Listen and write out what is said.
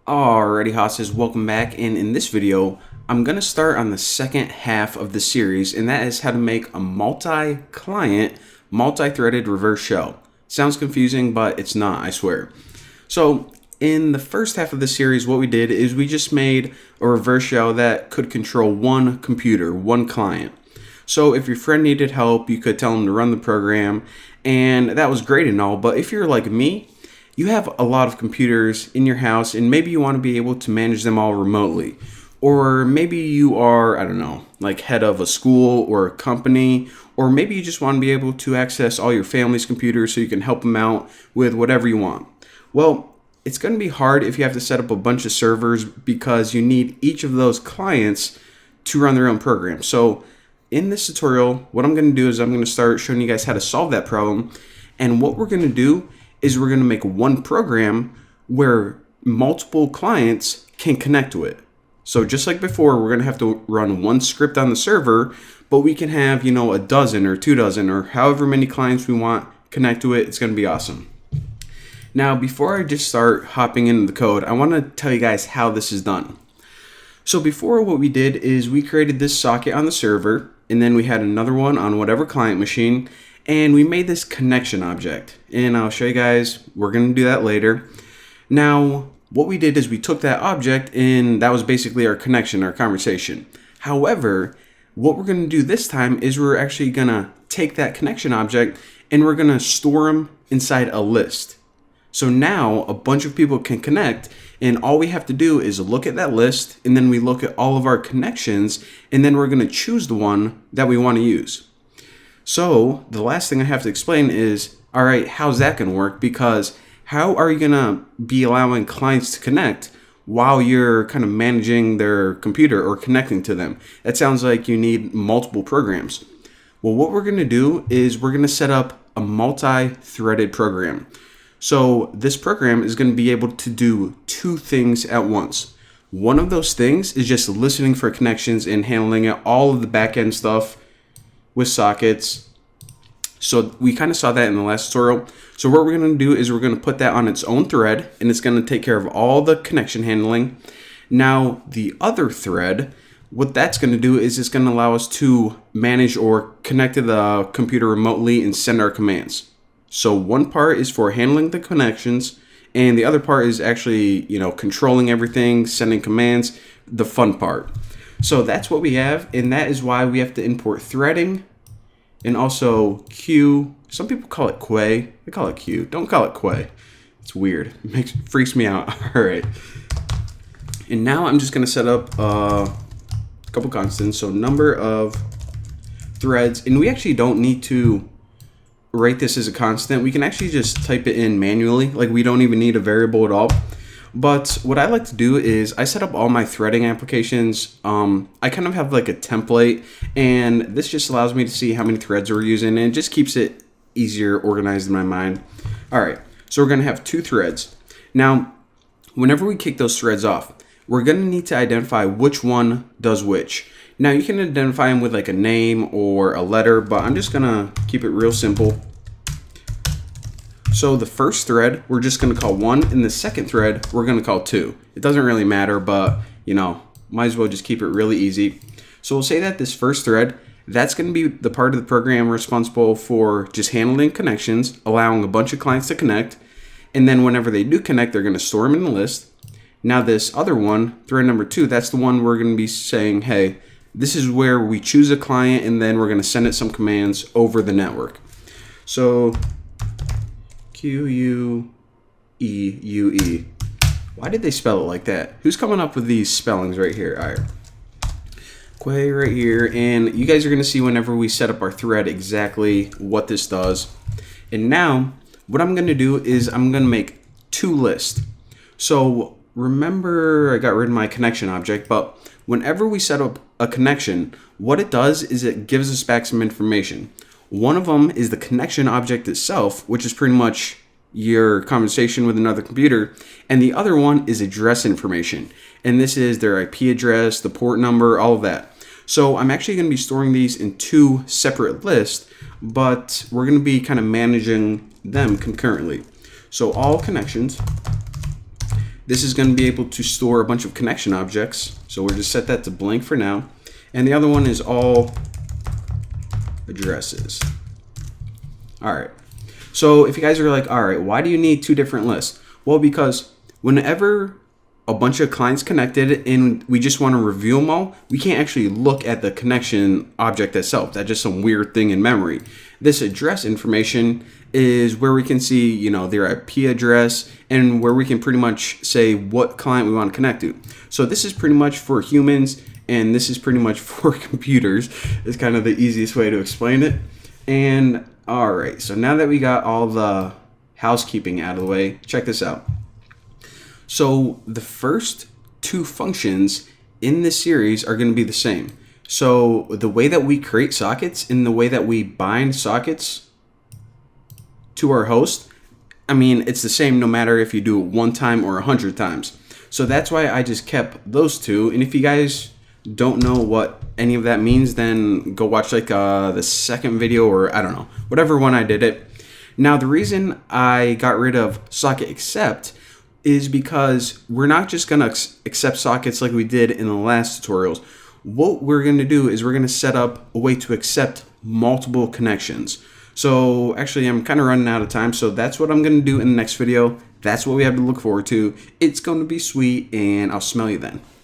Alrighty, hosses, welcome back, and in this video I'm going to start on the second half of the series, and that is how to make a multi-client, multi-threaded reverse shell. Sounds confusing, but it's not, I swear. So in the first half of the series, what we did is we just made a reverse shell that could control one computer, one client. So if your friend needed help, you could tell them to run the program, and that was great and all, but if you're like me, you have a lot of computers in your house and maybe you want to be able to manage them all remotely. Or maybe you are, I don't know, like head of a school or a company, or maybe you just want to be able to access all your family's computers so you can help them out with whatever you want. Well, it's going to be hard if you have to set up a bunch of servers because you need each of those clients to run their own program. So in this tutorial, what I'm going to do is I'm going to start showing you guys how to solve that problem. And what we're going to do is we're going to make one program where multiple clients can connect to it. So just like before, we're going to have to run one script on the server, but we can have, a dozen or 2 dozen or however many clients we want connect to it. It's going to be awesome. Now, before I just start hopping into the code, I want to tell you guys how this is done. So before, what we did is we created this socket on the server, and then we had another one on whatever client machine, and we made this connection object, and I'll show you guys, we're going to do that later. Now, what we did is we took that object, and that was basically our connection, our conversation. However, what we're going to do this time is we're actually going to take that connection object, and we're going to store them inside a list. So now a bunch of people can connect, and all we have to do is look at that list, and then we look at all of our connections, and then we're going to choose the one that we want to use. So the last thing I have to explain is, all right, how's that going to work? Because how are you going to be allowing clients to connect while you're kind of managing their computer or connecting to them? That sounds like you need multiple programs. Well, what we're going to do is we're going to set up a multi-threaded program. So this program is going to be able to do 2 things at once. One of those things is just listening for connections and handling all of the back-end stuff with sockets. So we kind of saw that in the last tutorial. So what we're going to do is we're going to put that on its own thread, and it's going to take care of all the connection handling. Now the other thread, what that's going to do is it's going to allow us to manage or connect to the computer remotely and send our commands. So one part is for handling the connections, and the other part is actually, controlling everything, sending commands, the fun part. So that's what we have, and that is why we have to import threading and also Q. Some people call it Quay. They call it Q. Don't call it Quay. It's weird. It freaks me out. All right. And now I'm just going to set up a couple constants. So number of threads, and we actually don't need to write this as a constant. We can actually just type it in manually. Like, we don't even need a variable at all. But what I like to do is I set up all my threading applications. I kind of have like a template, and this just allows me to see how many threads we're using, and it just keeps it easier organized in my mind. All right, so we're going to have 2 threads. Now, whenever we kick those threads off, we're going to need to identify which one does which. Now, you can identify them with like a name or a letter, but I'm just going to keep it real simple. So the first thread, we're just going to call 1, and the second thread, we're going to call 2. It doesn't really matter, but, might as well just keep it really easy. So we'll say that this first thread, that's going to be the part of the program responsible for just handling connections, allowing a bunch of clients to connect, and then whenever they do connect, they're going to store them in the list. Now this other one, thread number 2, that's the one we're going to be saying, hey, this is where we choose a client, and then we're going to send it some commands over the network. So Queuue. Why did they spell it like that? Who's coming up with these spellings right here? All right. Quay right here. And you guys are going to see whenever we set up our thread exactly what this does. And now what I'm going to do is I'm going to make 2 lists. So remember, I got rid of my connection object, but whenever we set up a connection, what it does is it gives us back some information. One of them is the connection object itself, which is pretty much your conversation with another computer, and the other one is address information, and this is their IP address, the port number, all of that. So I'm actually going to be storing these in 2 separate lists, but we're going to be kind of managing them concurrently. So all connections, This is going to be able to store a bunch of connection objects. So we'll just set that to blank for now. And the other one is all addresses. All right. So if you guys are like, all right, why do you need two different lists? Well, because whenever a bunch of clients connected and we just want to review them all, we can't actually look at the connection object itself. That's just some weird thing in memory. This address information is where we can see, you know, their IP address and where we can pretty much say what client we want to connect to. So this is pretty much for humans and this is pretty much for computers. It's kind of the easiest way to explain it. And all right, so now that we got all the housekeeping out of the way, check this out. So the first two functions in this series are going to be the same. So the way that we create sockets and the way that we bind sockets to our host, I mean, it's the same no matter if you do it 1 time or 100 times. So that's why I just kept those two. And if you guys don't know what any of that means, then go watch like the second video, or I don't know, whatever one I did it. Now, the reason I got rid of socket accept is because we're not just going to accept sockets like we did in the last tutorials. What we're going to do is we're going to set up a way to accept multiple connections. So actually, I'm kind of running out of time, so that's what I'm going to do in the next video. That's what we have to look forward to. It's going to be sweet, and I'll smell you then.